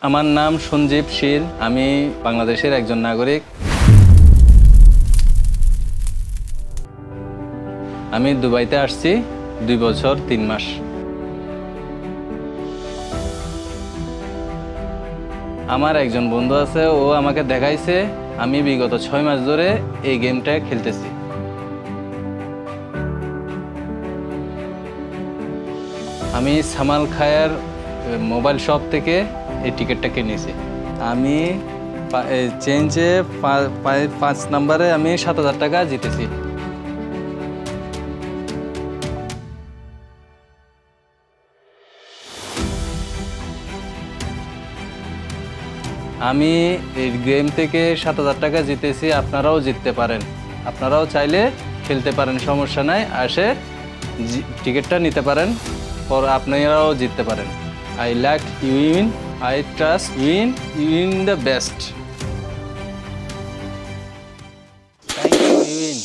আমার নাম সঞ্জীব শীল। আমি বাংলাদেশের একজন নাগরিক। আমি দুবাইতে আসছি 2 বছর 3 মাস। আমার একজন বন্ধু আছে, ও আমাকে দেখাইছে। আমি বিগত 6 মাস ধরে এই গেমটা খেলতেছি। আমি সামাল খায়ের মোবাইল শপ থেকে এই টিকিটটা কিনেছি। আমি চেঞ্জে 5 নম্বরে আমি 7,000 টাকা জিতেছি। আমি এই গেম থেকে 7,000 টাকা জিতেছি। আপনারাও জিততে পারেন। আপনারাও চাইলে খেলতে পারেন, সমস্যা নাই। আসে টিকিটটা নিতে পারেন, পর আপনারাও জিততে পারেন। I like you win, I trust you win the best. Thank you, you win.